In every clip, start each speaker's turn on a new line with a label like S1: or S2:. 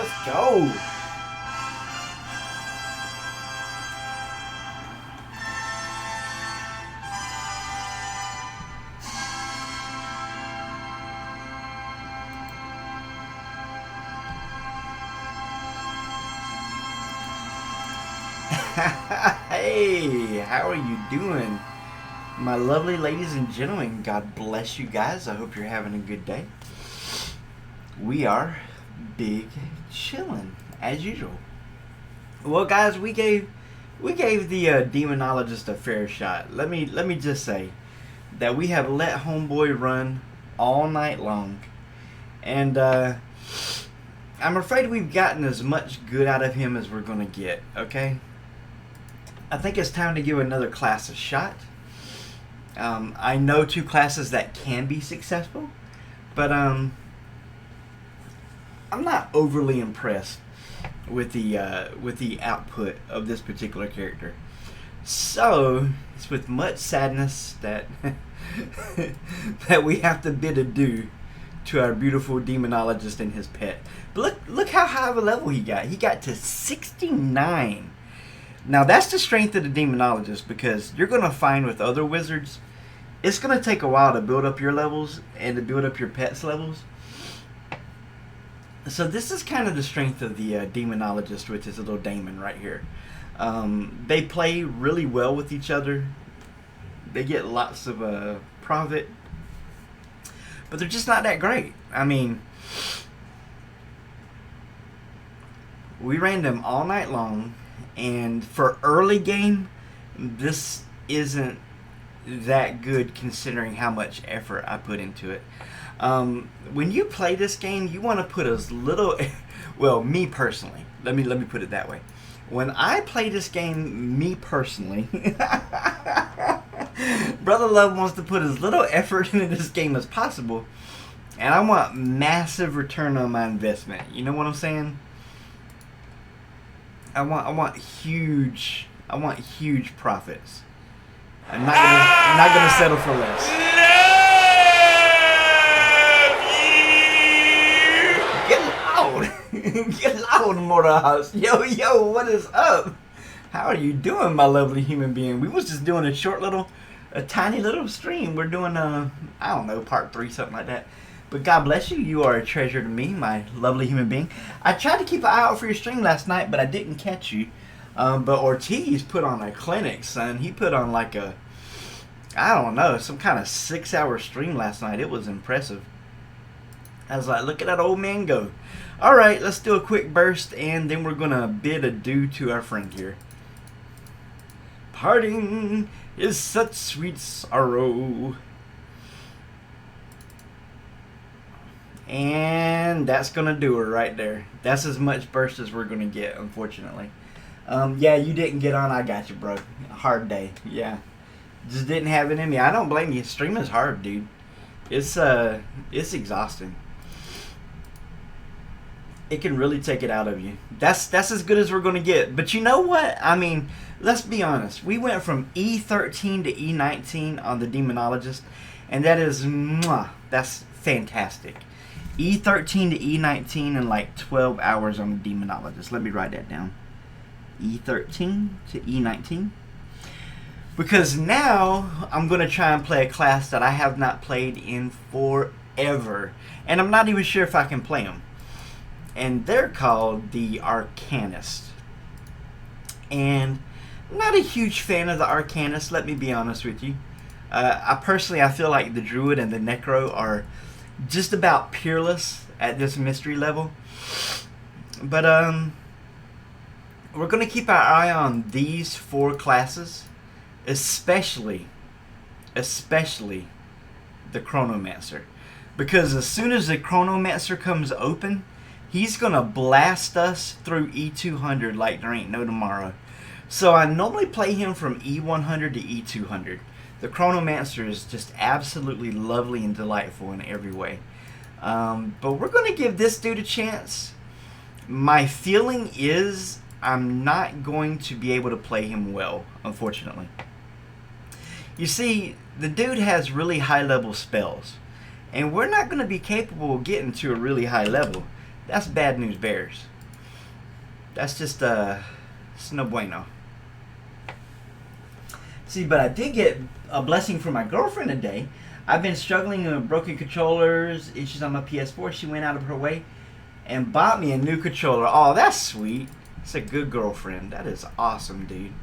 S1: Let's go. Hey, how are you doing? My lovely ladies and gentlemen, God bless you guys. I hope you're having a good day. We are big chillin' as usual. Well, guys, we gave the demonologist a fair shot. Let me just say that we have let homeboy run all night long, and I'm afraid we've gotten as much good out of him as we're gonna get. Okay, I think it's time to give another class a shot. I know two classes that can be successful, but I'm not overly impressed with the output of this particular character. So it's with much sadness that that we have to bid adieu to our beautiful demonologist and his pet. But look how high of a level he got. He got to 69. Now that's the strength of the demonologist, because you're going to find with other wizards, it's going to take a while to build up your levels and to build up your pet's levels. So this is kind of the strength of the demonologist with his little daemon right here. They play really well with each other. They get lots of profit, but they're just not that great. I mean, we ran them all night long. And for early game, this isn't that good considering how much effort I put into it. When you play this game, you want to put as little... Well, me personally. Let me put it that way. When I play this game, me personally, Brother Love wants to put as little effort into this game as possible. And I want massive return on my investment. You know what I'm saying? I want huge profits. I'm not gonna settle for less. Get loud, get loud, Morehouse. Yo, what is up? How are you doing, my lovely human being? We was just doing a tiny little stream. We're doing I don't know, part 3, something like that. But God bless you. You are a treasure to me, my lovely human being. I tried to keep an eye out for your stream last night, but I didn't catch you. But Ortiz put on a clinic, son. He put on like a, I don't know, some kind of 6-hour stream last night. It was impressive. I was like, look at that old man go. All right, let's do a quick burst, and then we're going to bid adieu to our friend here. Parting is such sweet sorrow. And that's going to do her right there. That's as much burst as we're going to get, unfortunately. Yeah, you didn't get on. I got you, bro. Hard day. Yeah. Just didn't have it in me. I don't blame you. Streaming's hard, dude. It's exhausting. It can really take it out of you. That's as good as we're going to get. But you know what? I mean, let's be honest. We went from E13 to E19 on the Demonologist. And that is, that's fantastic. E13 to E19 in like 12 hours on the Demonologist. Let me write that down. E13 to E19. Because now I'm going to try and play a class that I have not played in forever. And I'm not even sure if I can play them. And they're called the Arcanist. And I'm not a huge fan of the Arcanist, let me be honest with you. I feel like the Druid and the Necro are just about peerless at this mystery level. But we're going to keep our eye on these 4 classes, especially the Chronomancer. Because as soon as the Chronomancer comes open, he's going to blast us through E200 like there ain't no tomorrow. So I normally play him from E100 to E200. The Chronomancer is just absolutely lovely and delightful in every way. But we're going to give this dude a chance. My feeling is I'm not going to be able to play him well, unfortunately. You see, the dude has really high level spells. And we're not going to be capable of getting to a really high level. That's bad news bears. That's just it's no bueno. See, but I did get a blessing from my girlfriend today. I've been struggling with broken controllers, issues on my PS4. She went out of her way and bought me a new controller. Oh, that's sweet. It's a good girlfriend. That is awesome, dude.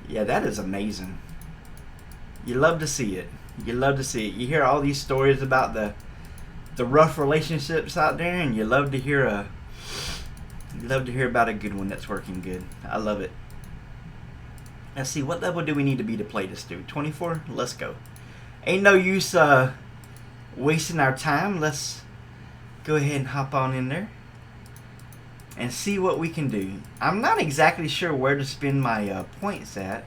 S1: Yeah, that is amazing. You love to see it. You love to see it. You hear all these stories about the rough relationships out there, and you love to hear about a good one that's working good. I love it. Let's see, what level do we need to be to play this, dude? 24? Let's go. Ain't no use wasting our time. Let's go ahead and hop on in there and see what we can do. I'm not exactly sure where to spend my points at.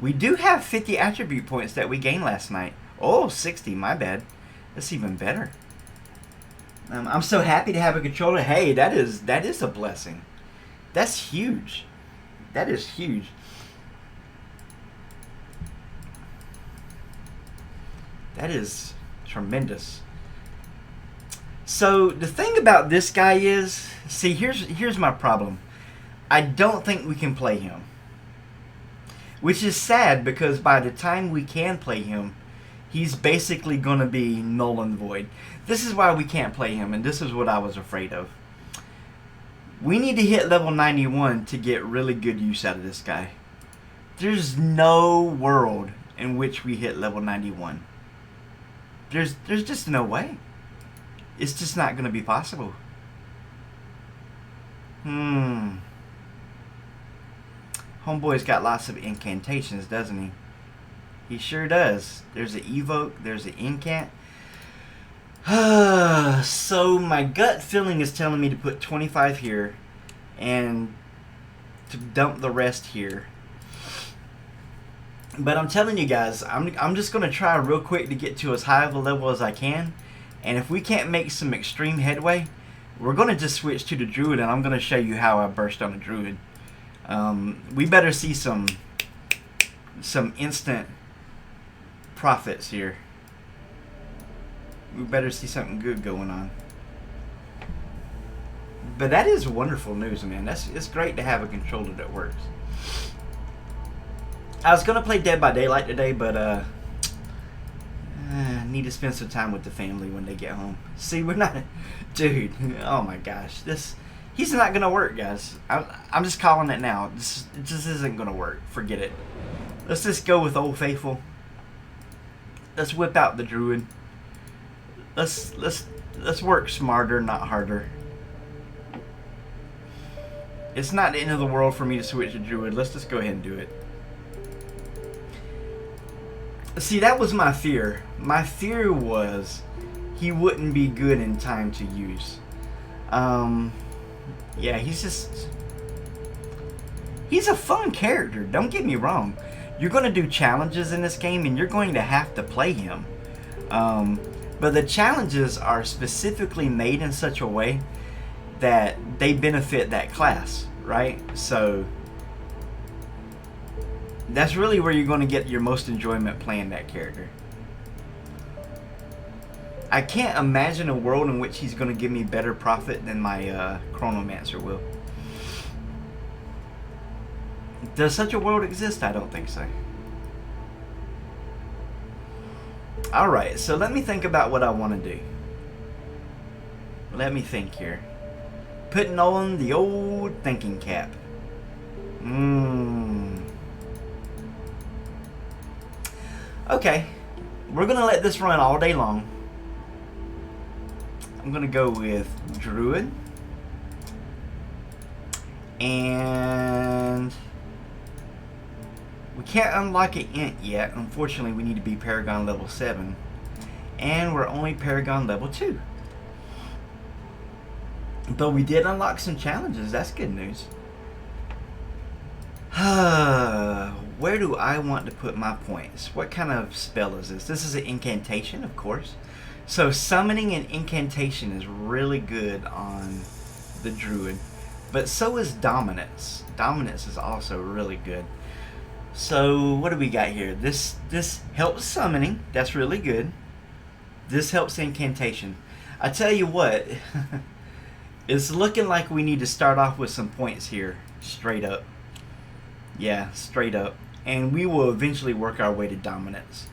S1: We do have 50 attribute points that we gained last night. Oh, 60, my bad. That's even better. I'm so happy to have a controller. Hey, that is a blessing. That's huge. That is huge. That is tremendous. So the thing about this guy is, see, here's my problem. I don't think we can play him. Which is sad, because by the time we can play him, he's basically going to be null and void. This is why we can't play him, and this is what I was afraid of. We need to hit level 91 to get really good use out of this guy. There's no world in which we hit level 91. There's just no way. It's just not going to be possible. Homeboy's got lots of incantations, doesn't he? He sure does. There's an evoke. There's an incant. So my gut feeling is telling me to put 25 here and to dump the rest here. But I'm telling you guys, I'm just going to try real quick to get to as high of a level as I can. And if we can't make some extreme headway, we're going to just switch to the Druid, and I'm going to show you how I burst on the Druid. We better see some instant profits here. We better see something good going on. But that is wonderful news, man. It's great to have a controller that works. I was gonna play Dead by Daylight today, but I need to spend some time with the family when they get home. See, we're not, dude. Oh my gosh, he's not gonna work, guys. I'm just calling it now. This isn't gonna work. Forget it. Let's just go with Old Faithful. Let's whip out the Druid. Let's work smarter, not harder. It's not the end of the world for me to switch to Druid. Let's just go ahead and do it. See, that was my fear. My fear was he wouldn't be good in time to use. Yeah, he's a fun character. Don't get me wrong. You're going to do challenges in this game, and you're going to have to play him. But the challenges are specifically made in such a way that they benefit that class, right? So that's really where you're going to get your most enjoyment playing that character. I can't imagine a world in which he's going to give me better profit than my Chronomancer will. Does such a world exist? I don't think so. Alright, so let me think about what I want to do. Let me think here. Putting on the old thinking cap. Okay, we're going to let this run all day long. I'm going to go with Druid. And we can't unlock an int yet. Unfortunately, we need to be Paragon level 7. And we're only Paragon level 2. But we did unlock some challenges. That's good news. Where do I want to put my points? What kind of spell is this? This is an incantation, of course. So summoning an incantation is really good on the Druid. But so is Dominance. Dominance is also really good. So what do we got here? This helps summoning. That's really good. This helps incantation. I tell you what, It's looking like we need to start off with some points here, straight up. Yeah, straight up. And we will eventually work our way to dominance.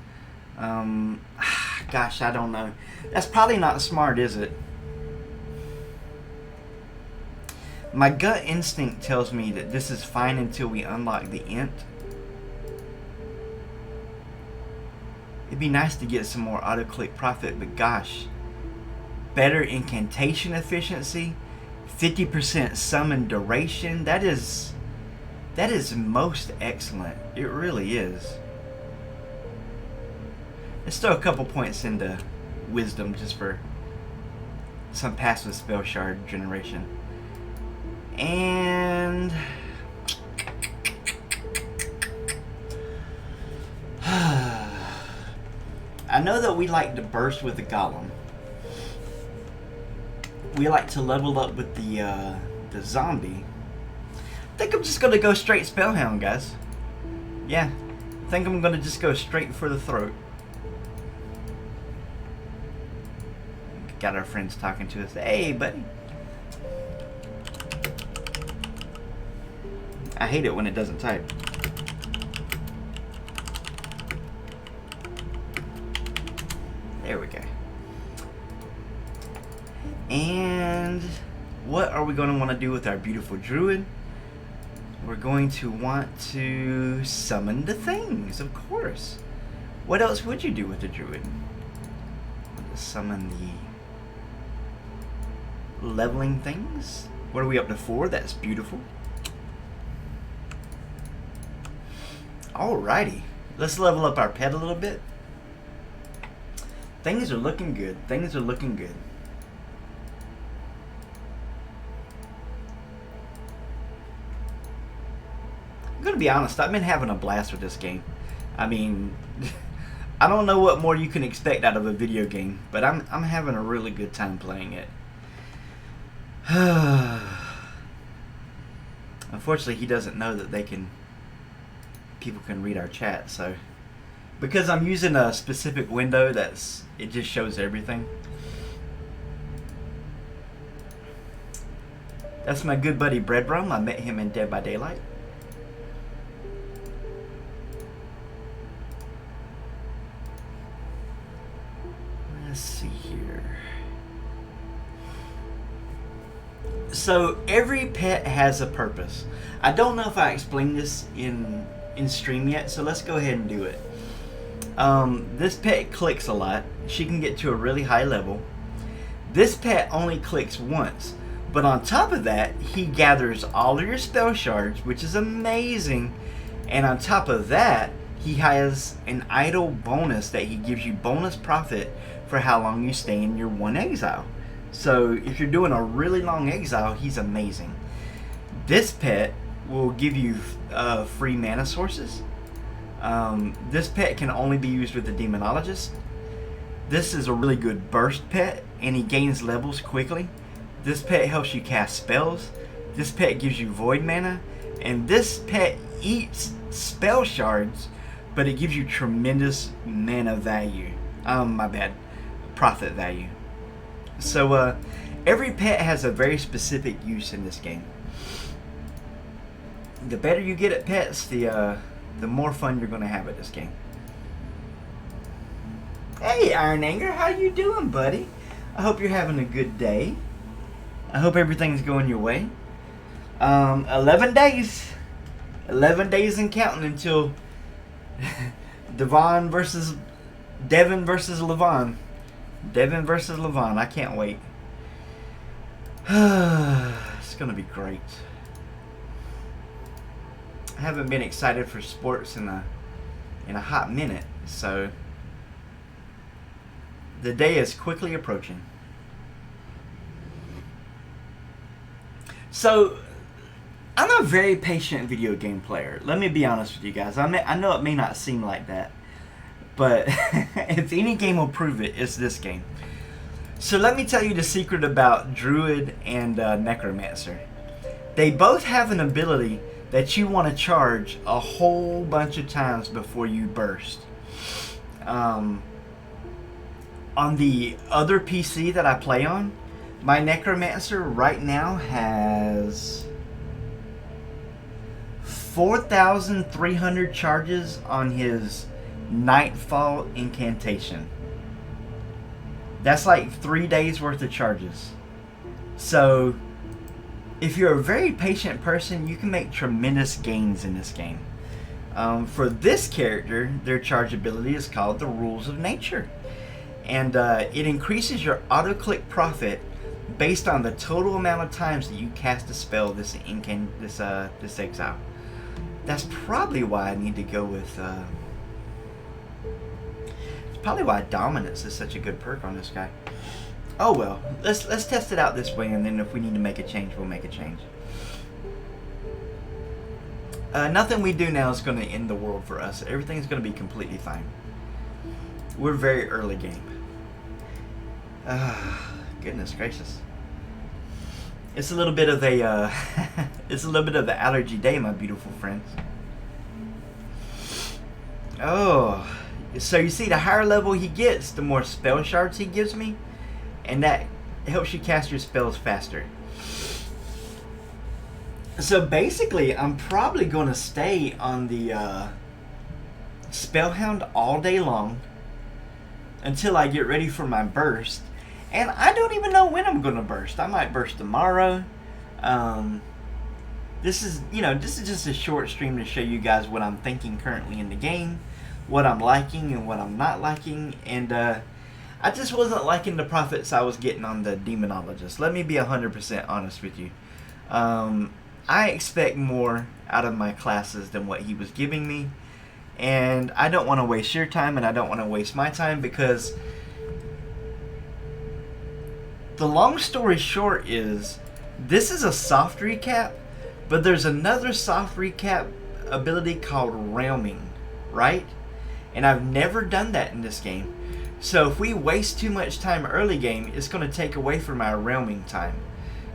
S1: Gosh, I don't know. That's probably not smart, is it? My gut instinct tells me that this is fine until we unlock the int. It'd be nice to get some more auto-click profit, but gosh. Better incantation efficiency, 50% summon duration. That is most excellent. It really is. Let's throw a couple points into wisdom just for some passive spell shard generation. And I know that we like to burst with the golem. We like to level up with the zombie. I think I'm just gonna go straight spellhound, guys. Yeah, I think I'm gonna just go straight for the throat. Got our friends talking to us. Hey, buddy. I hate it when it doesn't type. There we go. And what are we going to want to do with our beautiful druid? We're going to want to summon the things, of course. What else would you do with the druid? Summon the leveling things. What are we up to 4? That's beautiful. Alrighty, let's level up our pet a little bit. Things are looking good. Things are looking good. I'm gonna be honest, I've been having a blast with this game. I mean, I don't know what more you can expect out of a video game, but I'm having a really good time playing it. Unfortunately, he doesn't know that people can read our chat, so because I'm using a specific window it just shows everything. That's my good buddy Breadrum. I met him in Dead by Daylight. Let's see here. So every pet has a purpose. I don't know if I explained this in stream yet, so let's go ahead and do it. This pet clicks a lot. She can get to a really high level. This pet only clicks once, but on top of that, he gathers all of your spell shards, which is amazing. And on top of that, he has an idle bonus that he gives you bonus profit for how long you stay in your 1 exile. So if you're doing a really long exile, he's amazing. This pet will give you free mana sources. This pet can only be used with the demonologist. This is a really good burst pet, and he gains levels quickly. This pet helps you cast spells. This pet gives you void mana, and this pet eats spell shards, but it gives you tremendous mana value. Profit value. So every pet has a very specific use in this game. The better you get at pets, the more fun you're going to have at this game. Hey, Iron Anger, how you doing, buddy? I hope you're having a good day. I hope everything's going your way. 11 days. 11 days and counting until Devin versus Levon. Devin versus Levon. I can't wait. It's going to be great. I haven't been excited for sports in a hot minute, so the day is quickly approaching. So I'm a very patient video game player. Let me be honest with you guys. I know it may not seem like that, but if any game will prove it, it's this game. So let me tell you the secret about Druid and Necromancer. They both have an ability that you want to charge a whole bunch of times before you burst. On the other PC that I play on, My Necromancer right now has 4,300 charges on his Nightfall incantation. That's like 3 days worth of charges. So if you're a very patient person, you can make tremendous gains in this game. For this character, their charge ability is called the Rules of Nature. And it increases your auto-click profit based on the total amount of times that you cast a spell this exile. That's probably why I need to go with... it's probably why Dominance is such a good perk on this guy. Oh well, let's test it out this way, and then if we need to make a change, we'll make a change. Nothing we do now is going to end the world for us. Everything's going to be completely fine. We're very early game. Goodness gracious. It's a little bit of a it's a little bit of the allergy day, my beautiful friends. Oh, so you see, the higher level he gets, the more spell shards he gives me, and that helps you cast your spells faster. So basically, I'm probably going to stay on the Spellhound all day long until I get ready for my burst. And I don't even know when I'm going to burst. I might burst tomorrow. This is just a short stream to show you guys what I'm thinking currently in the game, what I'm liking and what I'm not liking. And I just wasn't liking the profits I was getting on the Demonologist. Let me be 100% honest with you. I expect more out of my classes than what he was giving me. And I don't want to waste your time, and I don't want to waste my time, because the long story short is, this is a soft recap, but there's another soft recap ability called Realming, right? And I've never done that in this game. So if we waste too much time early game, it's going to take away from our Realming time.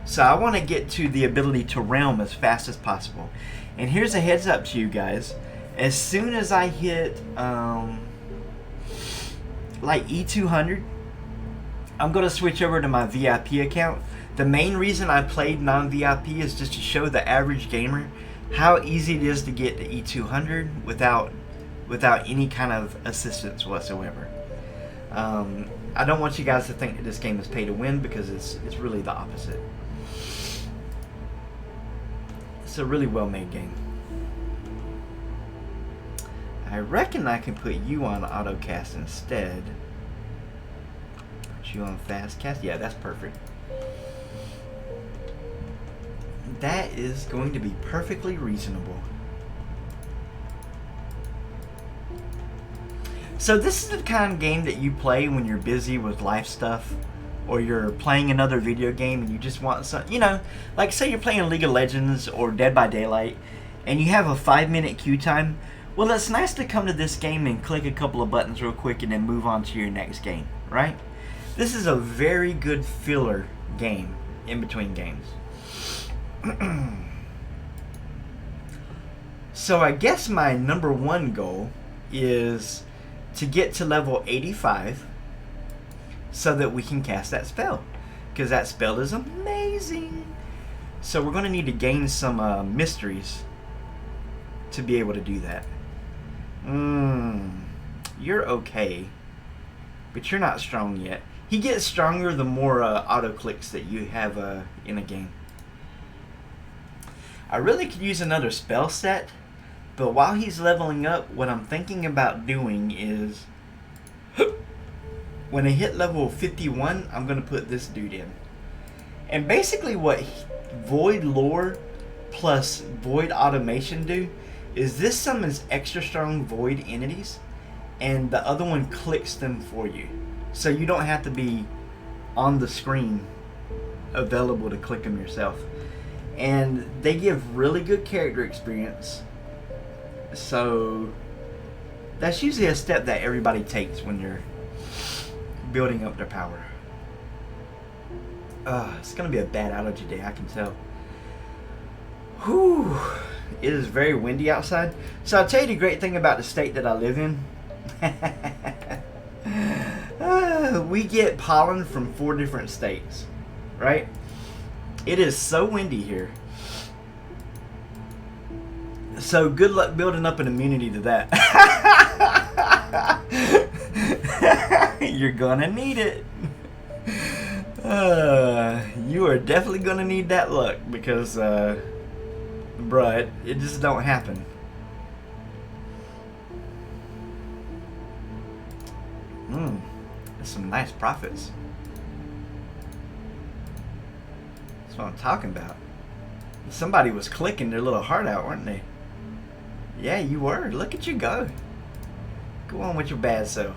S1: So I want to get to the ability to realm as fast as possible. And here's a heads up to you guys. As soon as I hit like E200, I'm going to switch over to my VIP account. The main reason I played non-VIP is just to show the average gamer how easy it is to get to E200 without any kind of assistance whatsoever. I don't want you guys to think that this game is pay to win, because it's really the opposite. It's a really well made game. I reckon I can put you on auto cast instead. Put you on fast cast. Yeah, that's perfect. That is going to be perfectly reasonable. So this is the kind of game that you play when you're busy with life stuff, or you're playing another video game and you just want some, like say you're playing League of Legends or Dead by Daylight and you have a 5-minute queue time. Well, it's nice to come to this game and click a couple of buttons real quick and then move on to your next game, right? This is a very good filler game in between games. So I guess my number one goal is to get to level 85 so that we can cast that spell, because that spell is amazing. So we're going to need to gain some mysteries to be able to do that. You're okay, but you're not strong yet. He gets stronger the more auto clicks that you have in a game. I really could use another spell set, but while he's leveling up, what I'm thinking about doing is, when I hit level 51, I'm going to put this dude in. And basically what Void Lore plus Void Automation do is this summons extra strong Void entities, and the other one clicks them for you. So you don't have to be on the screen available to click them yourself. And they give really good character experience. So that's usually a step that everybody takes when you're building up their power. It's going to be a bad allergy day, I can tell. Whew. It is very windy outside. So I'll tell you the great thing about the state that I live in. We get pollen from 4 different states. right? It is so windy here. So good luck building up an immunity to that. You're gonna need it. You are definitely gonna need that luck because, bruh, it just don't happen. That's some nice profits. That's what I'm talking about. Somebody was clicking their little heart out, weren't they? Yeah, you were. Look at you go. Go on with your bad self.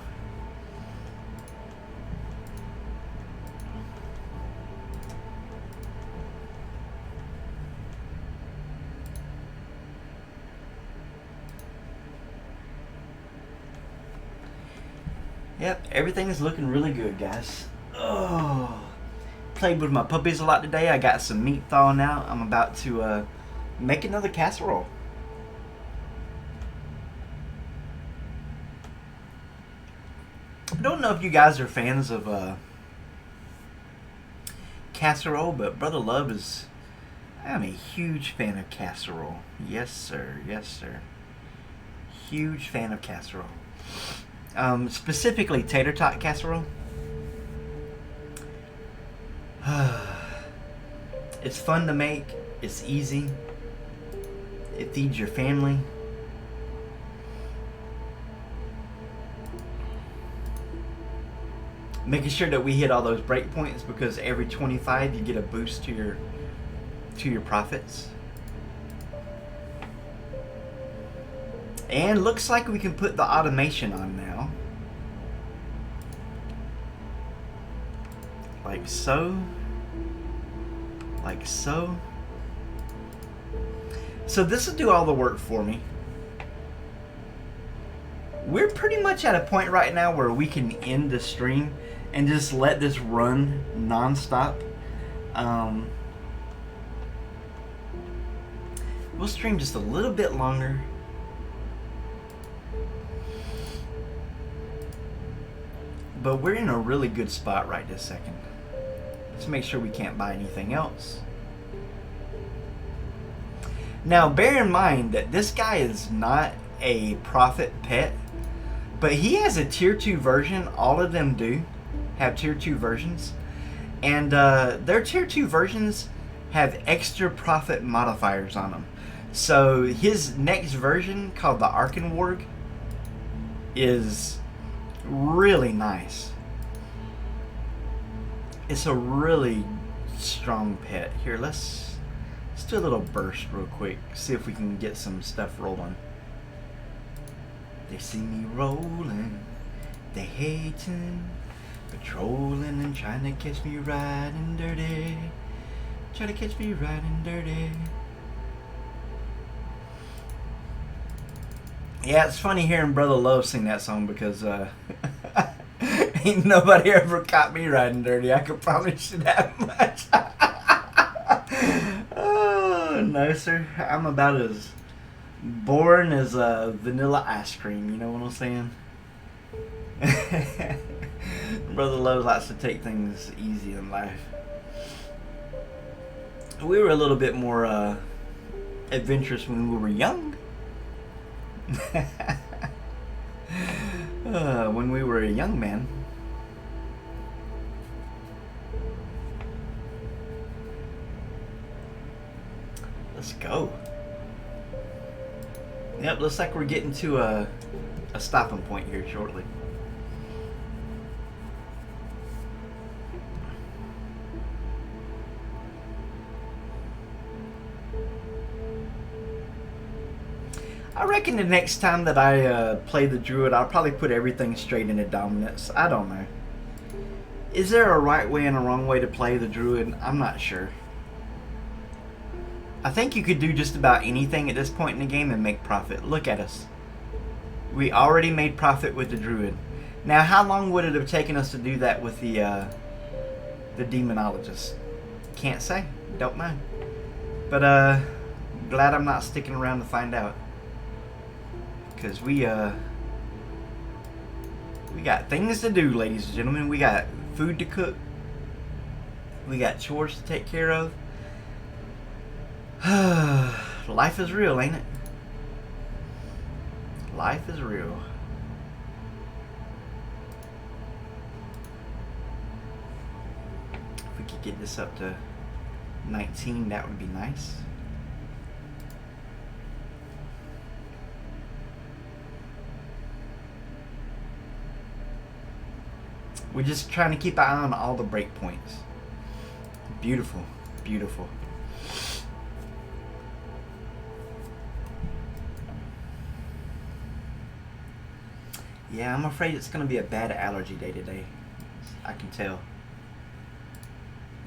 S1: Yep, everything is looking really good, guys. Oh, played with my puppies a lot today. I got some meat thawing out. I'm about to make another casserole. I don't know if you guys are fans of casserole, but Brother Love is... I'm a huge fan of casserole. Yes, sir. Yes, sir. Huge fan of casserole. Specifically tater tot casserole. It's fun to make. It's easy. It feeds your family. Making sure that we hit all those break points, because every 25 you get a boost to your profits. And looks like we can put the automation on now. Like so. Like so. So this will do all the work for me. We're pretty much at a point right now where we can end the stream and just let this run non-stop. We'll stream just a little bit longer. But we're in a really good spot right this second. Let's make sure we can't buy anything else. Now, bear in mind that this guy is not a profit pet, but he has a tier 2 version. All of them do have tier 2 versions. And their tier 2 versions have extra profit modifiers on them. So his next version, called the Arkenwarg, is really nice. It's a really strong pet. Here, let's do a little burst real quick. See if we can get some stuff rolling. They see me rolling, they hating, patrolling and trying to catch me riding dirty. Try to catch me riding dirty. Yeah, it's funny hearing Brother Love sing that song because ain't nobody ever caught me riding dirty. I can promise you that much. Oh, no, sir. I'm about as boring as vanilla ice cream. You know what I'm saying? Brother Love likes to take things easy in life. We were a little bit more adventurous when we were young. When we were a young man. Let's go. Yep, looks like we're getting to a stopping point here shortly. I reckon the next time that I play the Druid, I'll probably put everything straight into dominance. I don't know. Is there a right way and a wrong way to play the Druid? I'm not sure. I think you could do just about anything at this point in the game and make profit. Look at us. We already made profit with the Druid. Now, how long would it have taken us to do that with the Demonologist? Can't say. Don't know. But glad I'm not sticking around to find out. Because we got things to do, ladies and gentlemen. We got food to cook, We got chores to take care of. Life is real, ain't it? Life is real. If we could get this up to 19, that would be nice. We're just trying to keep an eye on all the breakpoints. Beautiful, beautiful. Yeah, I'm afraid it's going to be a bad allergy day today. I can tell.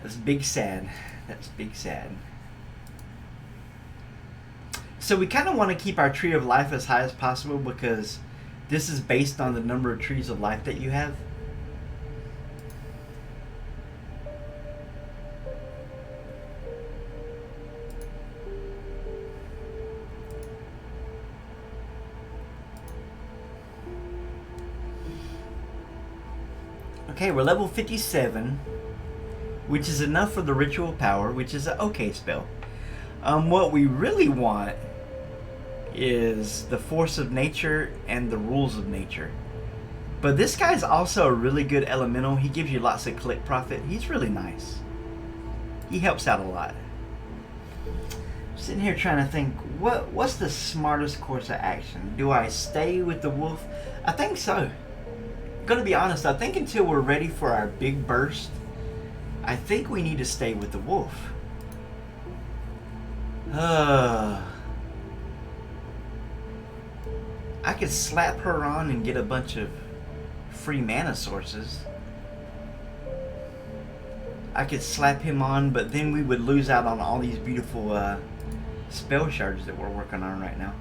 S1: That's big sad. That's big sad. So we kind of want to keep our tree of life as high as possible because this is based on the number of trees of life that you have. Okay, we're level 57, which is enough for the ritual power, which is an okay spell. What we really want is the force of nature and the rules of nature. But this guy's also a really good elemental. He gives you lots of click profit. He's really nice. He helps out a lot. Sitting here trying to think, what's the smartest course of action? Do I stay with the wolf? I think so. Gonna be honest, I think until we're ready for our big burst, I think we need to stay with the wolf. I could slap her on and get a bunch of free mana sources. I could slap him on, but then we would lose out on all these beautiful spell shards that we're working on right now.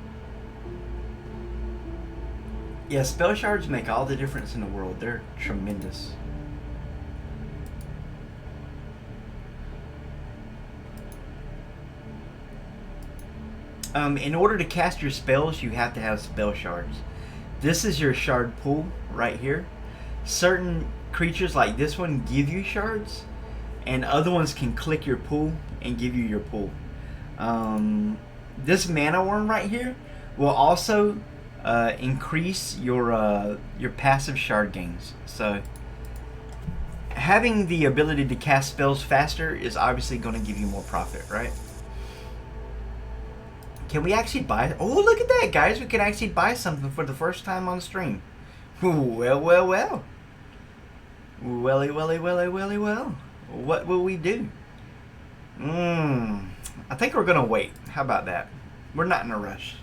S1: Yeah, spell shards make all the difference in the world. They're tremendous. In order to cast your spells, you have to have spell shards. This is your shard pool right here. Certain creatures like this one give you shards, and other ones can click your pool and give you your pool. This mana worm right here will also increase your passive shard gains. So having the ability to cast spells faster is obviously going to give you more profit, right? Can we actually buy? Oh, look at that, guys! We can actually buy something for the first time on stream. Well, well, well. Welly, welly, welly, welly, well. What will we do? I think we're gonna wait. How about that? We're not in a rush.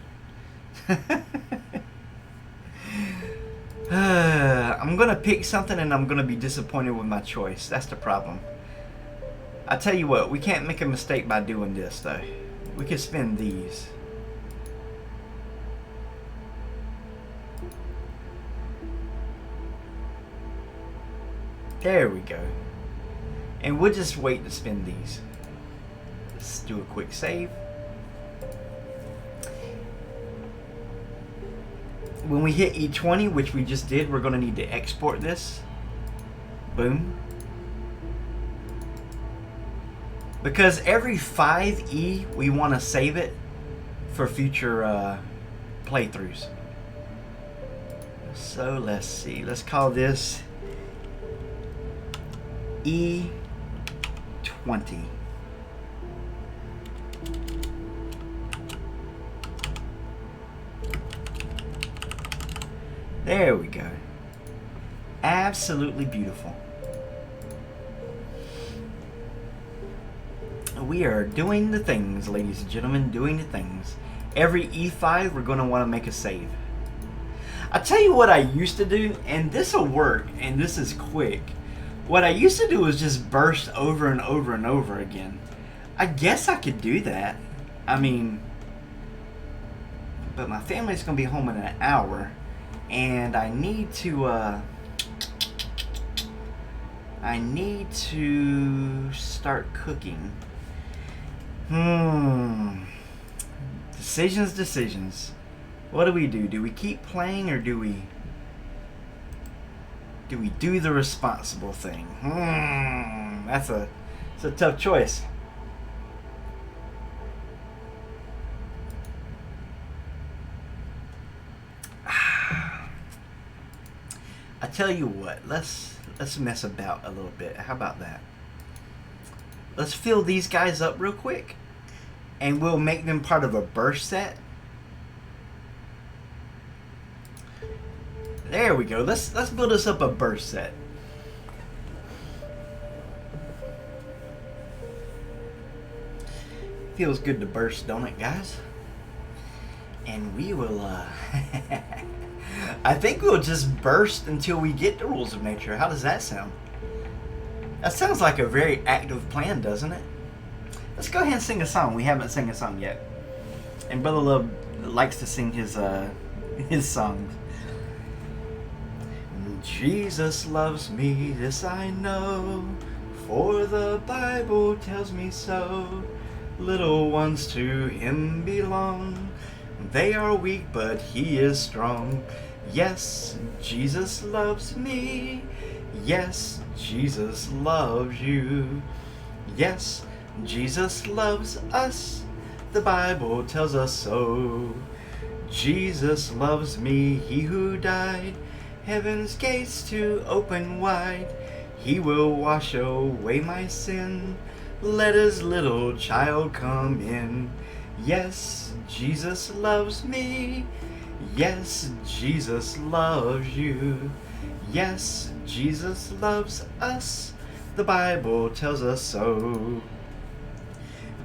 S1: I'm gonna pick something and I'm gonna be disappointed with my choice. That's the problem. I tell you what, we can't make a mistake by doing this though. We could spend these. There we go. And we'll just wait to spend these. Let's do a quick save. When we hit E20, which we just did, we're going to need to export this. Boom. Because every 5E, we want to save it for future playthroughs. So let's see. Let's call this E20. There we go. Absolutely beautiful. We are doing the things, ladies and gentlemen, doing the things. Every E5, we're going to want to make a save. I'll tell you what I used to do, and this will work, and this is quick. What I used to do was just burst over and over and over again. I guess I could do that. I mean, but my family's going to be home in an hour, and I need to start cooking. Decisions. What do we do? Do we keep playing or do we do the responsible thing? That's It's a tough choice. I tell you what, let's mess about a little bit. How about that? Let's fill these guys up real quick, and we'll make them part of a burst set. There we go. Let's build us up a burst set. Feels good to burst, don't it, guys? And we will, I think we'll just burst until we get the rules of nature. How does that sound? That sounds like a very active plan, doesn't it? Let's go ahead and sing a song. We haven't sung a song yet. And Brother Love likes to sing his songs. Jesus loves me, this I know, for the Bible tells me so. Little ones to him belong. They are weak, but he is strong. Yes, Jesus loves me. Yes, Jesus loves you. Yes, Jesus loves us. The Bible tells us so. Jesus loves me, he who died, heaven's gates to open wide. He will wash away my sin. Let his little child come in. Yes, Jesus loves me. Yes, Jesus loves you. Yes, Jesus loves us. The Bible tells us so.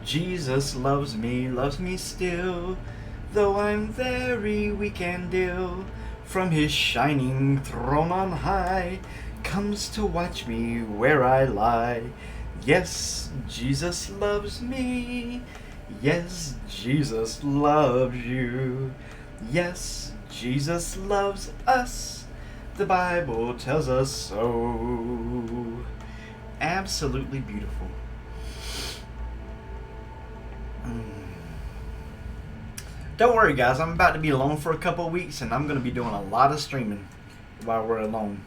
S1: Jesus loves me still, though I'm very weak and ill. From his shining throne on high, comes to watch me where I lie. Yes, Jesus loves me. Yes, Jesus loves you. Yes, Jesus loves us. The Bible tells us so. Absolutely beautiful. Don't worry, guys. I'm about to be alone for a couple of weeks, and I'm going to be doing a lot of streaming while we're alone.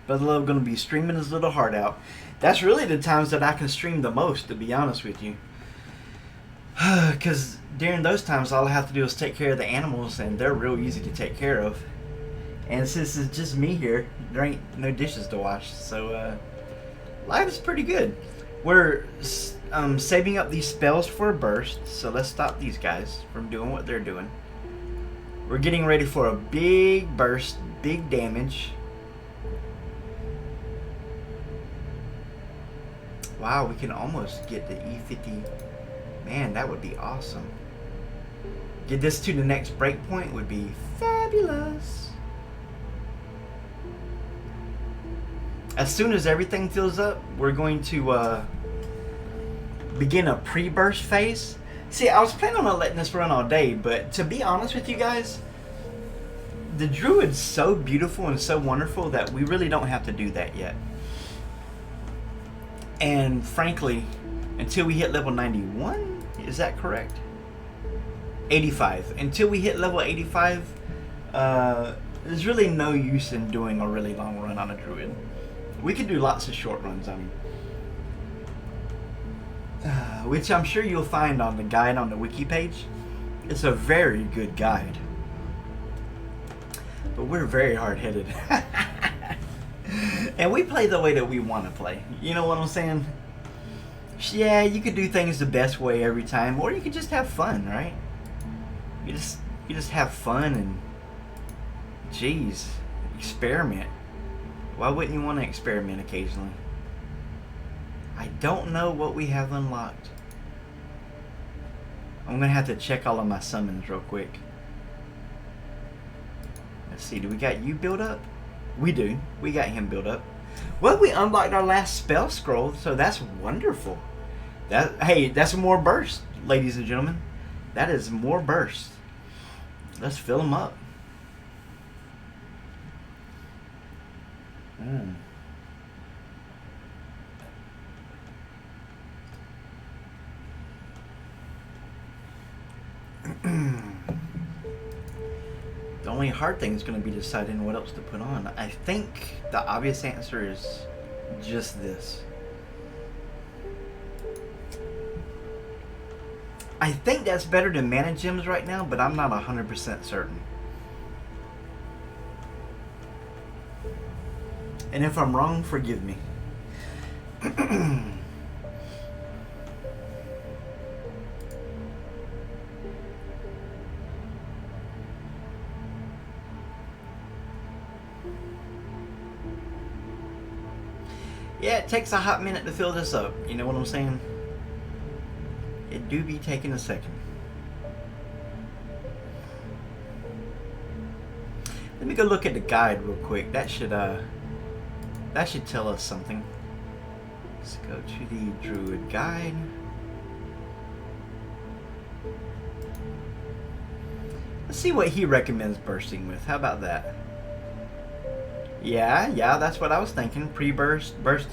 S1: Brother Love going to be streaming his little heart out. That's really the times that I can stream the most, to be honest with you. Because during those times, all I have to do is take care of the animals, and they're real easy to take care of. And since it's just me here, there ain't no dishes to wash. So, life is pretty good. We're saving up these spells for a burst, so let's stop these guys from doing what they're doing. We're getting ready for a big burst, big damage. Wow, we can almost get the E50. Man, that would be awesome. Get this to the next breakpoint would be fabulous. As soon as everything fills up, we're going to begin a pre-burst phase. See, I was planning on letting this run all day, but to be honest with you guys, the Druid's so beautiful and so wonderful that we really don't have to do that yet. And frankly, until we hit level 91, is that correct? 85. Until we hit level 85, there's really no use in doing a really long run on a Druid. We could do lots of short runs on him. Which I'm sure you'll find on the guide on the wiki page. It's a very good guide. But we're very hard-headed. And we play the way that we want to play. You know what I'm saying? Yeah, you could do things the best way every time, or you could just have fun, right? You just have fun and, geez, experiment. Why wouldn't you want to experiment occasionally? I don't know what we have unlocked. I'm gonna have to check all of my summons real quick. Let's see, do we got you built up? We do. We got him built up. Well, we unlocked our last spell scroll, so that's wonderful. Hey, that's more burst, ladies and gentlemen. That is more burst. Let's fill them up. The only hard thing is going to be deciding what else to put on. I think the obvious answer is just this. I think that's better than mana gems right now, but I'm not 100% certain. And if I'm wrong, forgive me. Yeah, it takes a hot minute to fill this up. You know what I'm saying? It do be taking a second. Let me go look at the guide real quick. That should tell us something. Let's go to the Druid guide. Let's see what he recommends bursting with. How about that? Yeah, that's what I was thinking. Pre-burst, burst.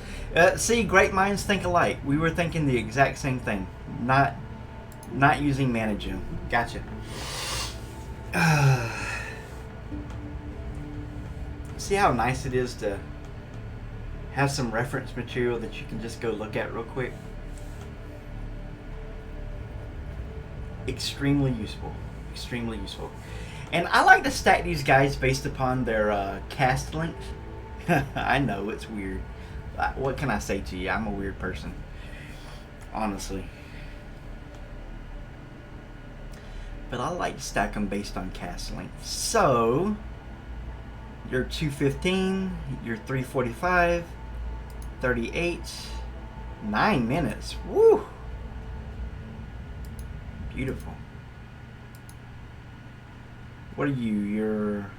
S1: See, great minds think alike. We were thinking the exact same thing. Not using mana gem. Gotcha. See how nice it is to have some reference material that you can just go look at real quick. Extremely useful. Extremely useful. And I like to stack these guys based upon their cast length. I know, it's weird. What can I say to you? I'm a weird person. Honestly. But I like to stack them based on cast length. So, you're 215, you're 345, 38, 9 minutes. Woo! Beautiful. What are you? You're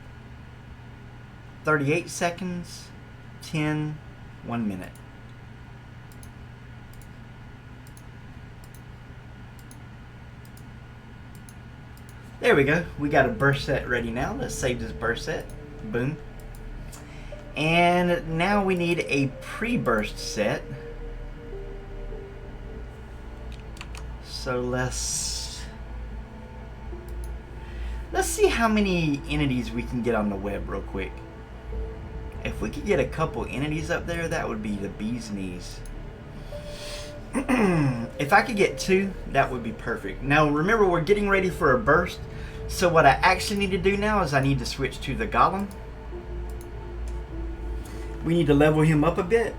S1: 38 seconds, 10, 1 minute. There we go. We got a burst set ready now. Let's save this burst set. Boom. And now we need a pre-burst set. So let's see how many entities we can get on the web real quick. If we could get a couple entities up there, that would be the bee's knees. If I could get 2, that would be perfect. Now remember, we're getting ready for a burst. So what I actually need to do now is I need to switch to the golem. We need to level him up a bit.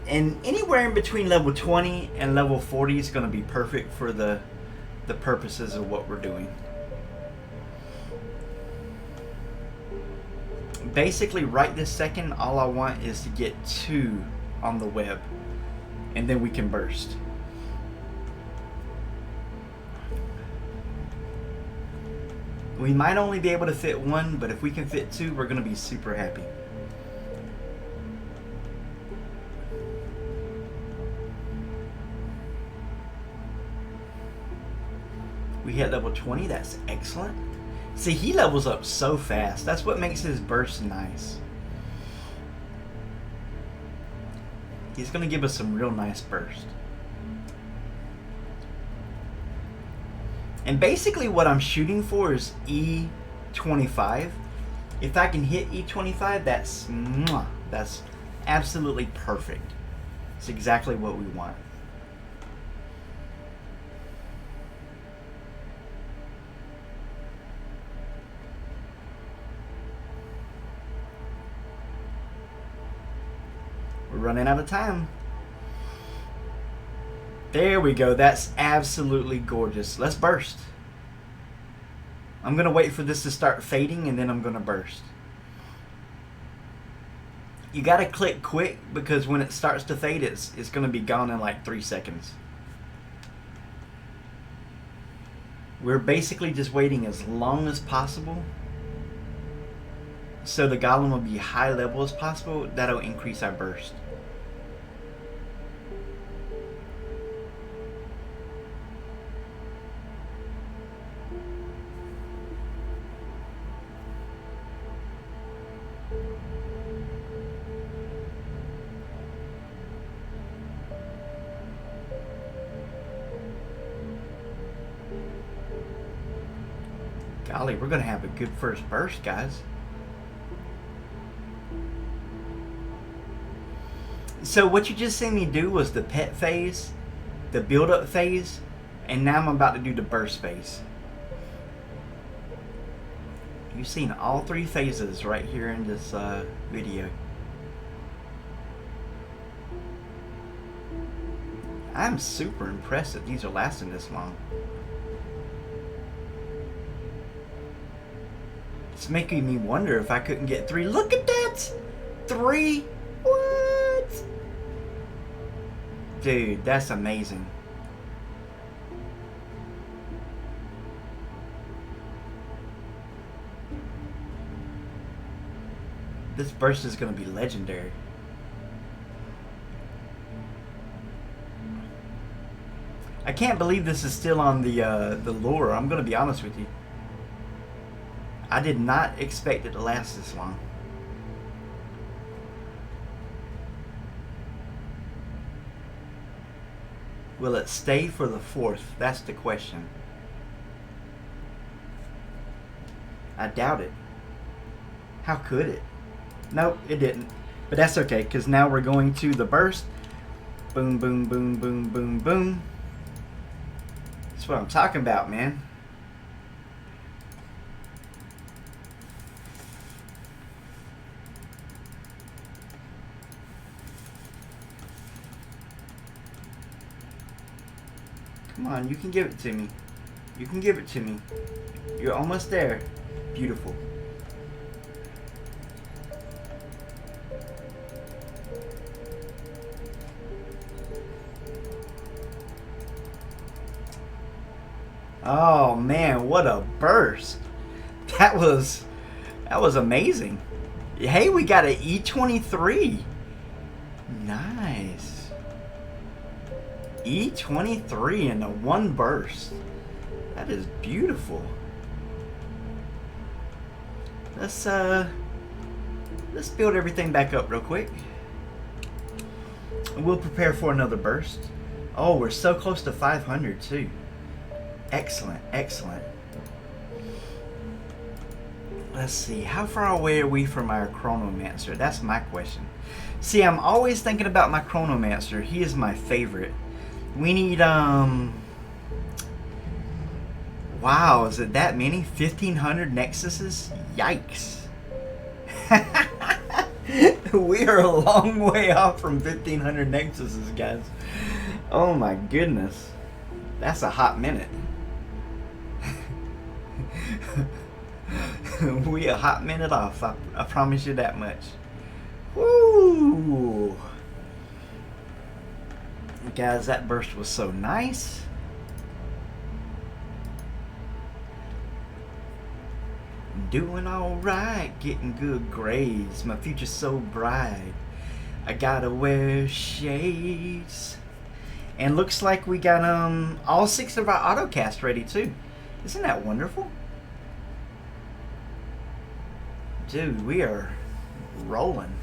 S1: And anywhere in between level 20 and level 40 is going to be perfect for the purposes of what we're doing. Basically, right this second, all I want is to get 2 on the web. And then we can burst. We might only be able to fit 1, but if we can fit 2, we're going to be super happy. We hit level 20, that's excellent. See, he levels up so fast. That's what makes his burst nice. He's going to give us some real nice burst. And basically what I'm shooting for is e25. If I can hit e25, that's absolutely perfect. It's exactly what we want. We're running out of time. There we go. That's absolutely gorgeous. Let's burst. I'm going to wait for this to start fading and then I'm going to burst. You got to click quick because when it starts to fade, it's going to be gone in like 3 seconds. We're basically just waiting as long as possible so the golem will be high level as possible. That'll increase our burst. Golly, we're going to have a good first burst, guys. So what you just seen me do was the pet phase, the build-up phase, And now I'm about to do the burst phase. You've seen all 3 phases right here in this video. I'm super impressed that these are lasting this long. It's making me wonder if I couldn't get 3. Look at that! 3? What? Dude, that's amazing. This burst is going to be legendary. I can't believe this is still on the lure. I'm going to be honest with you. I did not expect it to last this long. Will it stay for the 4th? That's the question. I doubt it. How could it? Nope, it didn't. But that's okay, because now we're going to the burst. Boom, boom, boom, boom, boom, boom. That's what I'm talking about, man. Come on, you can give it to me. You can give it to me. You're almost there. Beautiful. Oh man, what a burst. That was amazing. Hey, we got an E23. Nice. E23 in a 1 burst. That is beautiful. Let's build everything back up real quick. And we'll prepare for another burst. Oh, we're so close to 500 too. Excellent, excellent. Let's see, how far away are we from our Chronomancer? That's my question. See, I'm always thinking about my Chronomancer. He is my favorite. We need, wow, is it that many? 1,500 Nexuses? Yikes. We are a long way off from 1,500 Nexuses, guys. Oh my goodness. That's a hot minute. We a hot minute off, I promise you that much. Woo! Guys, that burst was so nice. Doing alright, getting good grades. My future's so bright. I gotta wear shades. And looks like we got all 6 of our autocast ready too. Isn't that wonderful? Dude, we are rolling.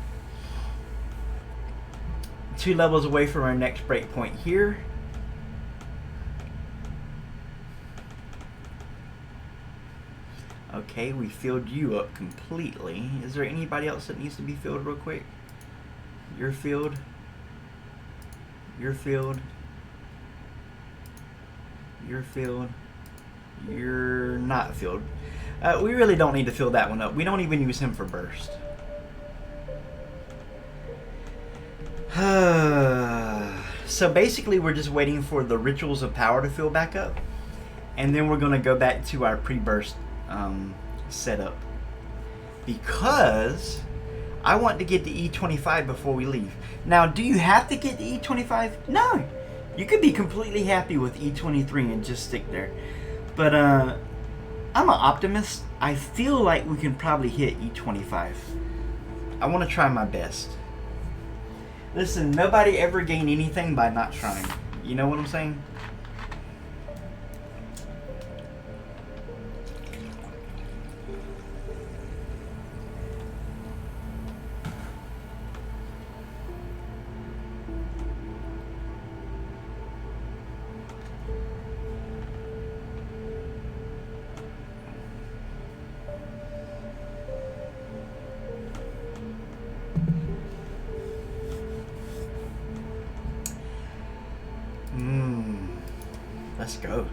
S1: 2 levels away from our next breakpoint here. Okay, we filled you up completely. Is there anybody else that needs to be filled real quick? You're filled. You're filled. You're filled. You're not filled. We really don't need to fill that one up. We don't even use him for burst. So basically we're just waiting for the Rituals of Power to fill back up. And then we're going to go back to our pre-burst setup. Because I want to get the E25 before we leave. Now, do you have to get the E25? No. You could be completely happy with E23 and just stick there. But I'm an optimist. I feel like we can probably hit E25. I want to try my best. Listen, nobody ever gained anything by not trying. You know what I'm saying? Let's go.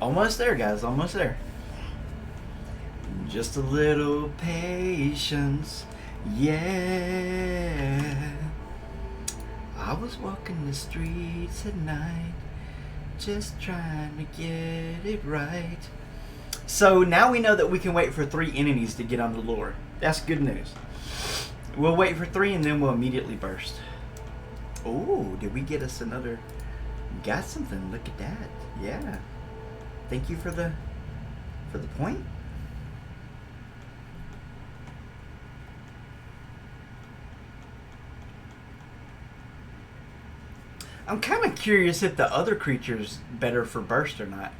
S1: Almost there, guys. Almost there. Just a little patience. Yeah. I was walking the streets at night, just trying to get it right. So now we know that we can wait for 3 entities to get on the lure. That's good news. We'll wait for 3 and then we'll immediately burst. Oh, did we get us another? Got something. Look at that. Yeah. Thank you for the point. I'm kind of curious if the other creature's better for burst or not.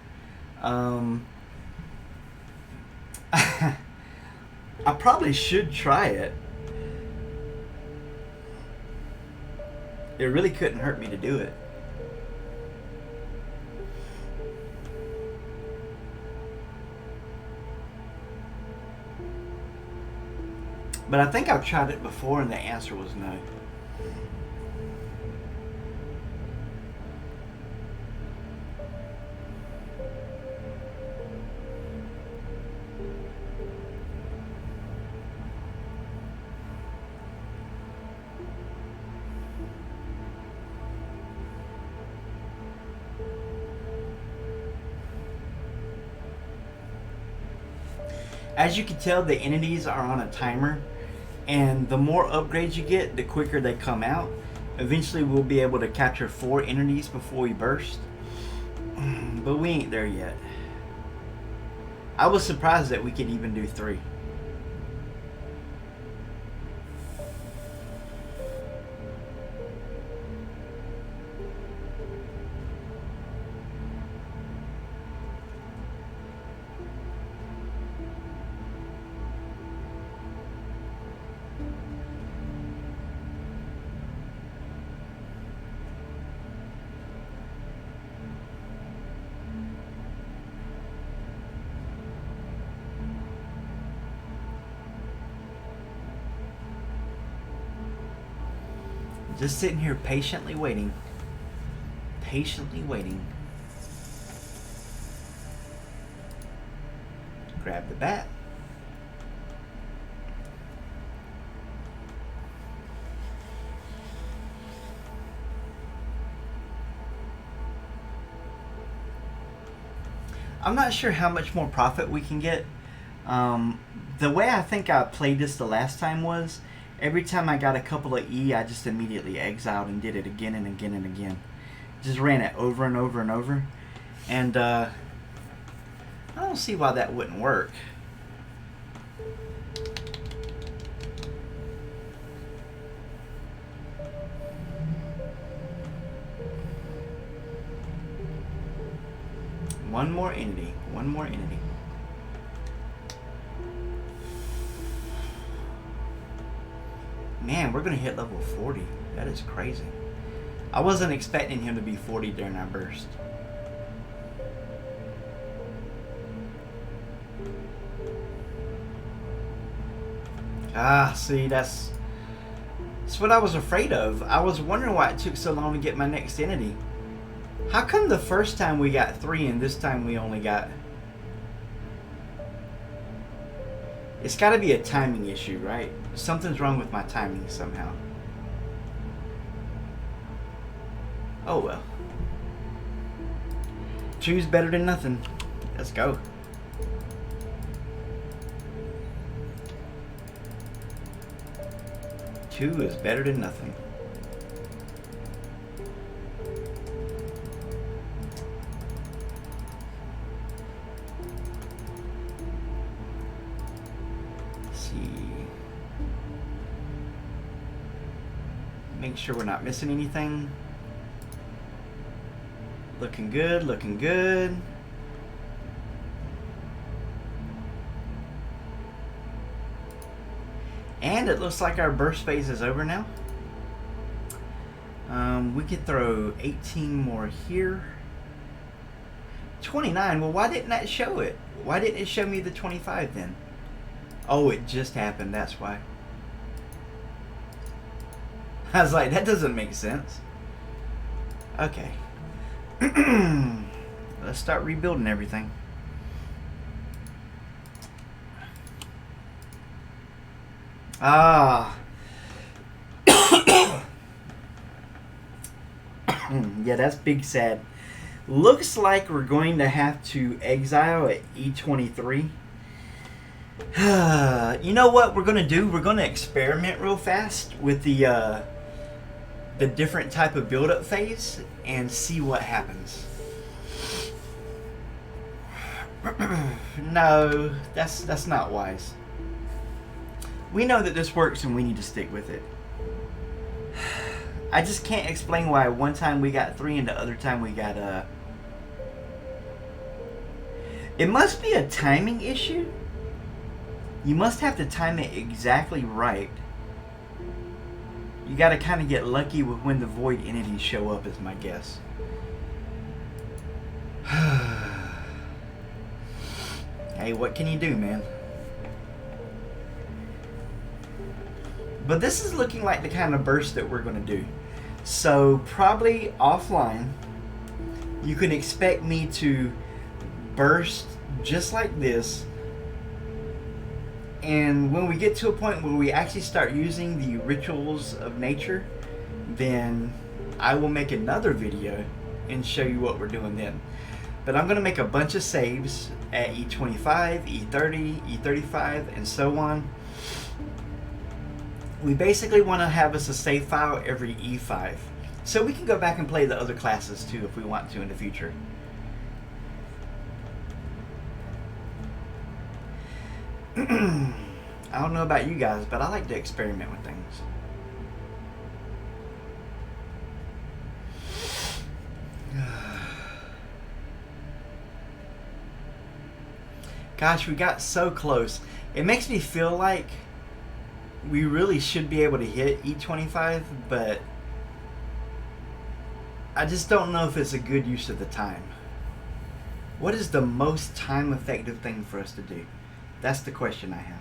S1: I probably should try it. It really couldn't hurt me to do it. But I think I've tried it before and the answer was no. As you can tell, the entities are on a timer, and the more upgrades you get, the quicker they come out. Eventually we'll be able to capture 4 entities before we burst, but we ain't there yet. I was surprised that we could even do 3. Just sitting here patiently waiting. Patiently waiting. Grab the bat. I'm not sure how much more profit we can get. The way I think I played this the last time was, every time I got a couple of E, I just immediately exiled and did it again and again and again. Just ran it over and over and over. And I don't see why that wouldn't work. One more entity. One more entity. Man, we're going to hit level 40. That is crazy. I wasn't expecting him to be 40 during our burst. Ah, see, that's what I was afraid of. I was wondering why it took so long to get my next entity. How come the first time we got 3 and this time we only got... It's got to be a timing issue, right? Something's wrong with my timing somehow. Oh well. 2's better than nothing. Let's go. Two is better than nothing. Make sure we're not missing anything. Looking good, looking good. And it looks like our burst phase is over now. We could throw 18 more here. 29. Well, why didn't that show it? Why didn't it show me the 25 then? Oh, it just happened. That's why. I was like, that doesn't make sense. Okay. Let's start rebuilding everything. Ah. Yeah, that's big sad. Looks like we're going to have to exile at e23. You know what we're going to do? We're going to experiment real fast with the different type of build-up phase and see what happens. No, that's not wise. We know that this works and we need to stick with it. I just can't explain why one time we got 3 and the other time we got It must be a timing issue. You must have to time it exactly right. You gotta kind of get lucky with when the void entities show up is my guess. Hey, what can you do, man? But this is looking like the kind of burst that we're going to do. So probably offline, you can expect me to burst just like this. And when we get to a point where we actually start using the rituals of nature, then I will make another video and show you what we're doing then. But I'm going to make a bunch of saves at E25, E30, E35, and so on. We basically want to have us a save file every E5. So we can go back and play the other classes too if we want to in the future. I don't know about you guys, but I like to experiment with things. Gosh, we got so close. It makes me feel like we really should be able to hit E25, but I just don't know if it's a good use of the time. What is the most time effective thing for us to do? That's the question I have.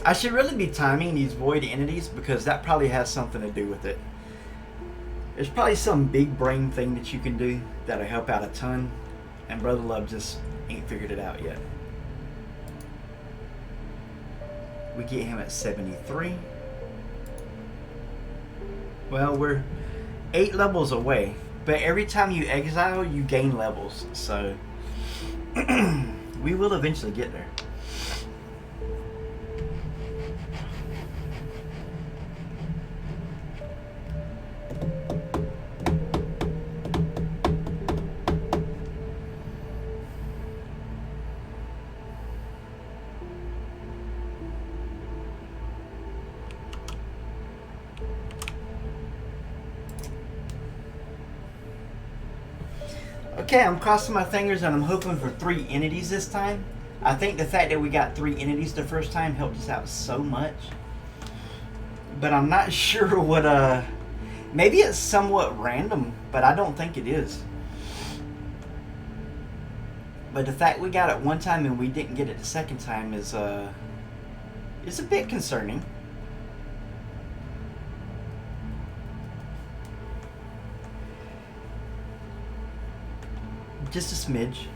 S1: I should really be timing these void entities because that probably has something to do with it. There's probably some big brain thing that you can do that'll help out a ton, and Brother Love just ain't figured it out yet. We get him at 73. Well, we're 8 levels away, but every time you exile, you gain levels, so we will eventually get there. Okay, I'm crossing my fingers and I'm hoping for 3 entities this time. I think the fact that we got 3 entities the first time helped us out so much. But I'm not sure what, maybe it's somewhat random, but I don't think it is. But the fact we got it one time and we didn't get it the second time is a bit concerning. Just a smidge.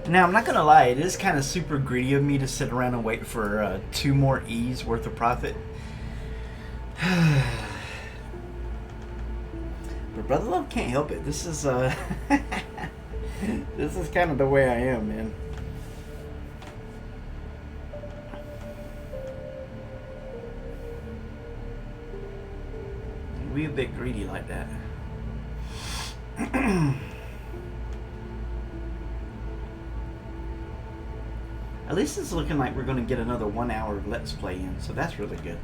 S1: Now, I'm not going to lie, it is kind of super greedy of me to sit around and wait for 2 more E's worth of profit. But Brother Love can't help it. This is this is kind of the way I am, man. We a bit greedy like that. At least it's looking like we're going to get another 1 hour Let's Play in, so that's really good.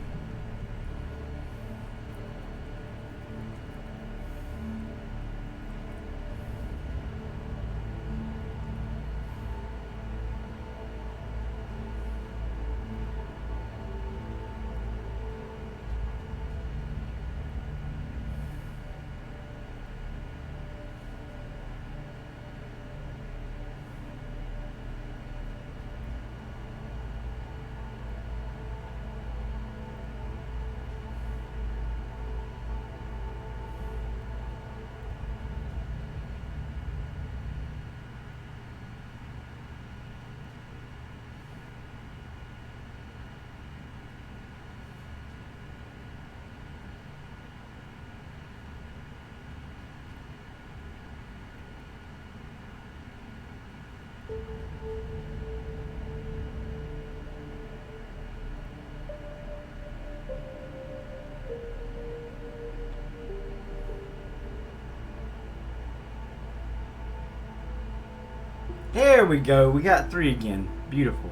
S1: There we go. We got 3 again. Beautiful.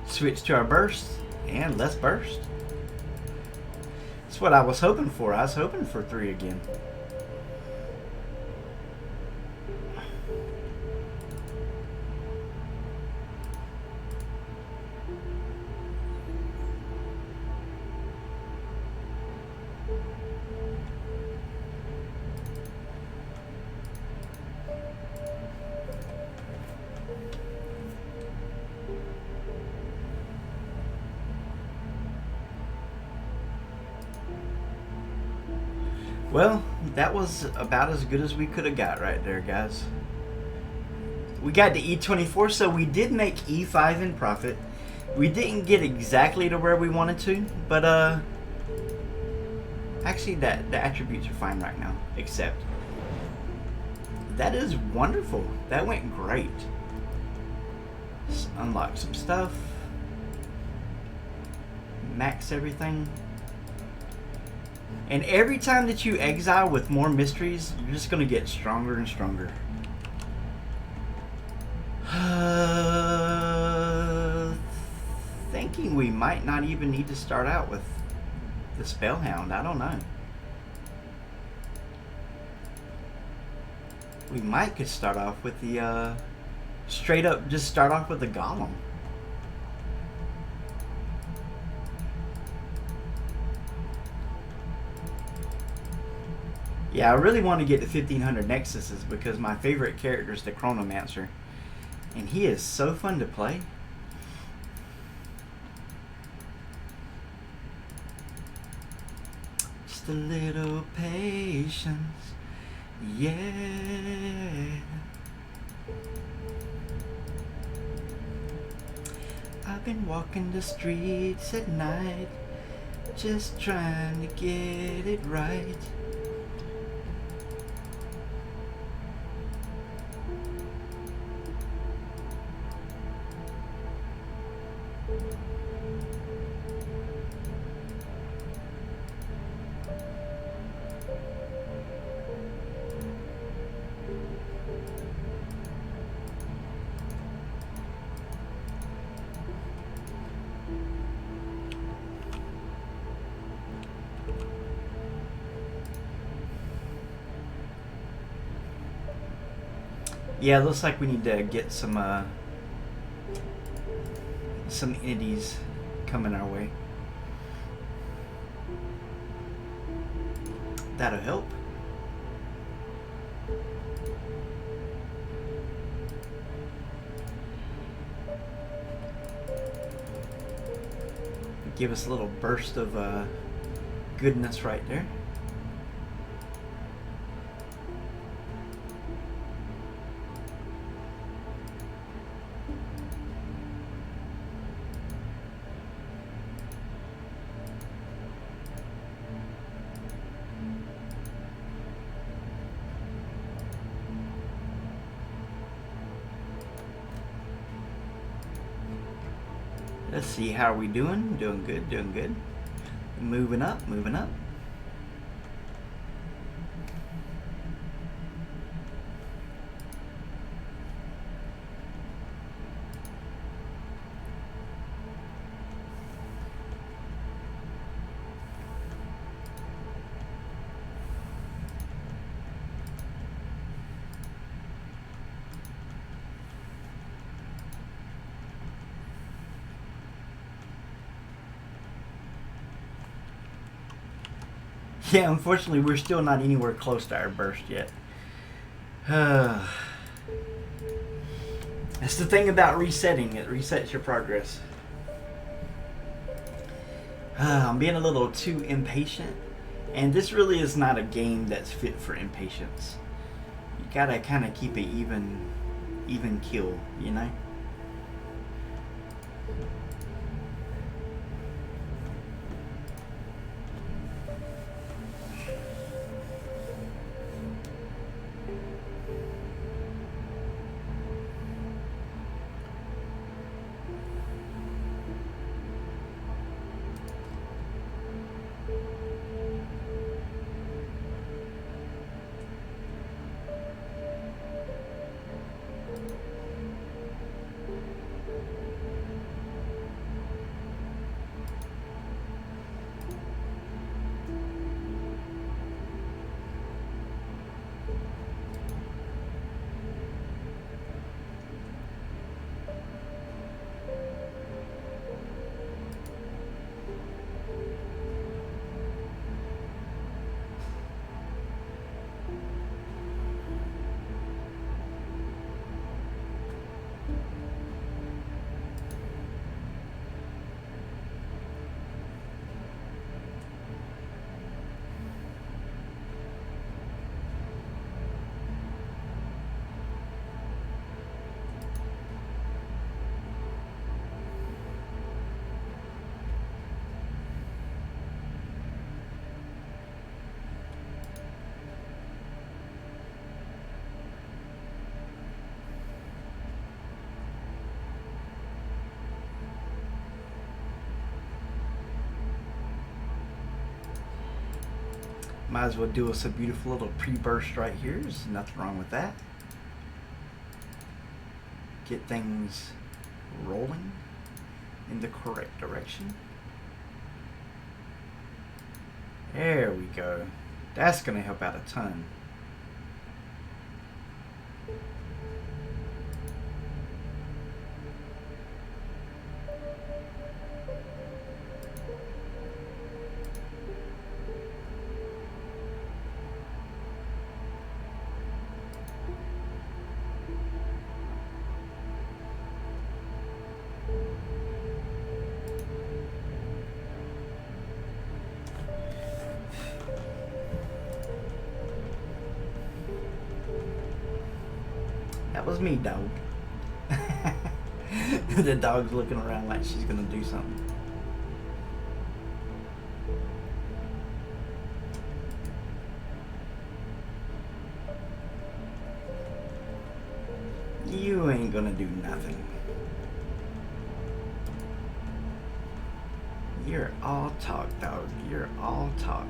S1: Switch to our burst, and let's burst. That's what I was hoping for. I was hoping for 3 again. Well, that was about as good as we could have got right there, guys. We got to E24, so we did make E5 in profit. We didn't get exactly to where we wanted to, but actually the attributes are fine right now, except that is wonderful. That went great. Let's unlock some stuff. Max everything. And every time that you exile with more mysteries, you're just going to get stronger and stronger. Thinking we might not even need to start out with the Spellhound. I don't know. We might could start off with the straight up just start off with the Golem. Yeah, I really want to get to 1500 Nexuses because my favorite character is the Chronomancer. And he is so fun to play. Just a little patience, yeah. I've been walking the streets at night, just trying to get it right. Yeah, it looks like we need to get some entities coming our way. That'll help. Give us a little burst of goodness right there. Let's see, how are we doing? Doing good, doing good. Moving up, moving up. Yeah, unfortunately, we're still not anywhere close to our burst yet. That's the thing about resetting. It resets your progress. I'm being a little too impatient. And this really is not a game that's fit for impatience. You gotta kind of keep it even kill, you know? Might as well do us a beautiful little pre-burst right here. There's nothing wrong with that. Get things rolling in the correct direction. There we go. That's going to help out a ton. That was me, dog. The dog's looking around like she's gonna do something. You ain't gonna do nothing. You're all talk, dog. You're all talk.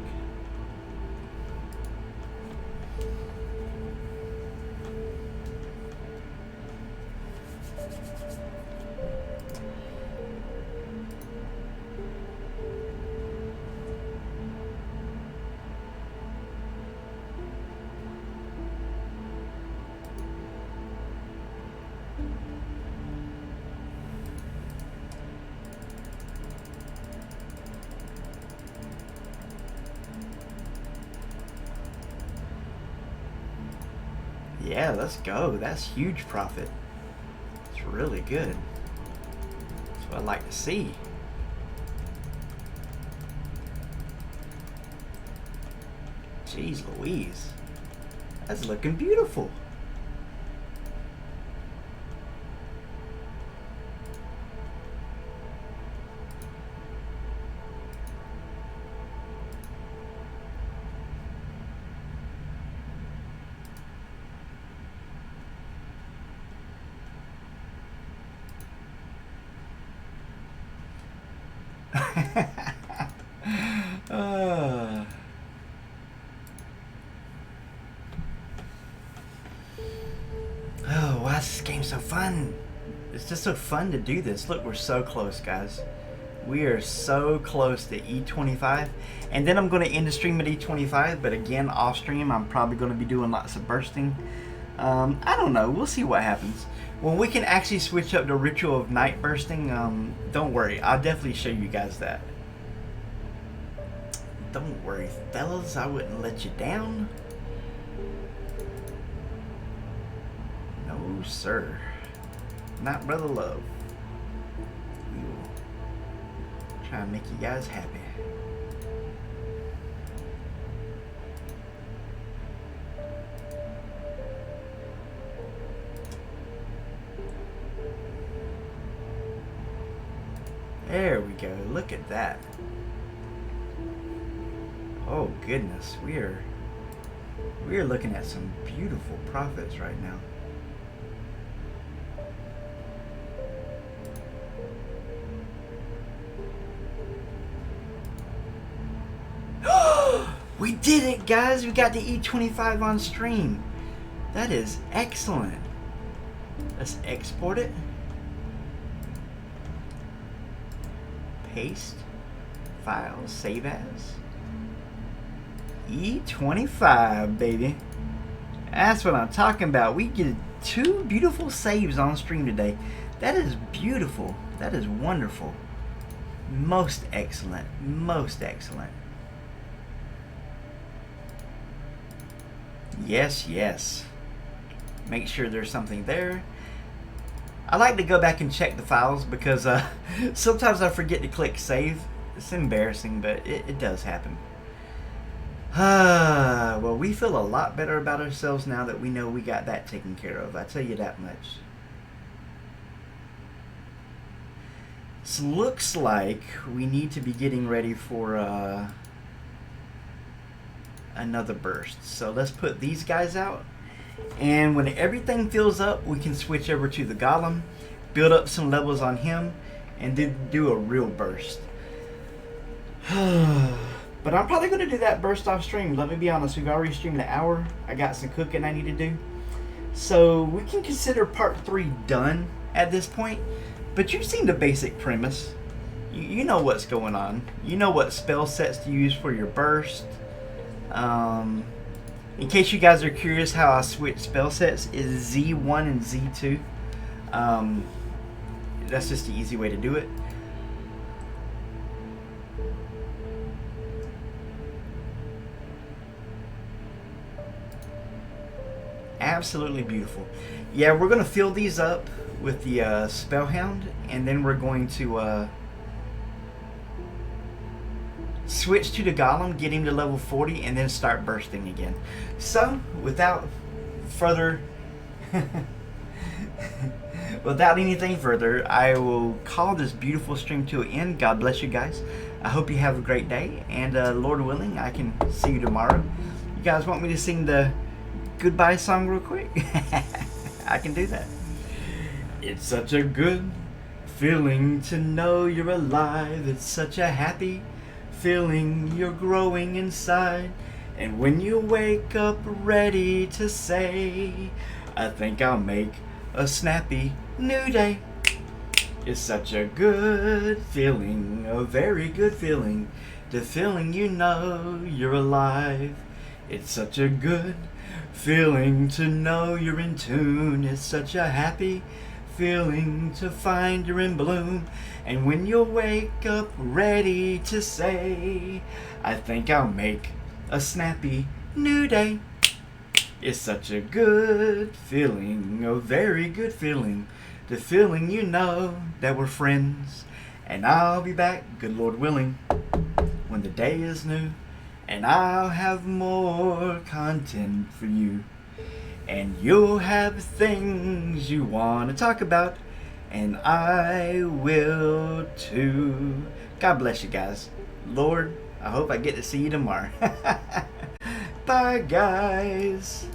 S1: Yeah, let's go. That's huge profit. It's really good. That's what I like to see. Jeez Louise. That's looking beautiful. Oh, why is this game so fun? It's just so fun to do this. Look, we're so close, guys. We are so close to E25. And then I'm going to end the stream at E25. But again, off stream, I'm probably going to be doing lots of bursting. I don't know. We'll see what happens. When we can actually switch up the ritual of night bursting, don't worry. I'll definitely show you guys that. Don't worry, fellas. I wouldn't let you down. No, sir. Not brother love. We will try and make you guys happy. There we go. Look at that. Oh goodness, we are looking at some beautiful profits right now. We did it, guys! We got the E25 on stream. That is excellent. Let's export it. Paste. File. Save as. E25, baby. That's what I'm talking about. We get 2 beautiful saves on stream today. That is beautiful. That is wonderful. Most excellent. Most excellent. Yes, yes. Make sure there's something there. I like to go back and check the files because sometimes I forget to click save. It's embarrassing, but it does happen. Well, we feel a lot better about ourselves now that we know we got that taken care of. I tell you that much. So looks like we need to be getting ready for another burst. So let's put these guys out. And when everything fills up, we can switch over to the golem, build up some levels on him, and then do a real burst. But I'm probably going to do that burst off stream. Let me be honest, we've already streamed an hour. I got some cooking I need to do. So we can consider part 3 done at this point. But you've seen the basic premise. You know what's going on. You know what spell sets to use for your burst. In case you guys are curious how I switch spell sets, is Z1 and Z2. That's just the easy way to do it. Absolutely beautiful. Yeah, we're going to fill these up with the Spellhound, and then we're going to switch to the Golem, get him to level 40, and then start bursting again. So, without further... without anything further, I will call this beautiful stream to an end. God bless you guys. I hope you have a great day, and Lord willing, I can see you tomorrow. You guys want me to sing the goodbye song real quick? I can do that. It's such a good feeling to know you're alive. It's such a happy feeling you're growing inside. And when you wake up ready to say, I think I'll make a snappy new day. It's such a good feeling, a very good feeling, the feeling you know you're alive. It's such a good feeling to know you're in tune. It's such a happy feeling to find you're in bloom. And when you wake up ready to say, I think I'll make a snappy new day. It's such a good feeling, a very good feeling, the feeling you know that we're friends. And I'll be back, good Lord willing, when the day is new. And I'll have more content for you. And you'll have things you want to talk about. And I will too. God bless you guys. Lord, I hope I get to see you tomorrow. Bye, guys.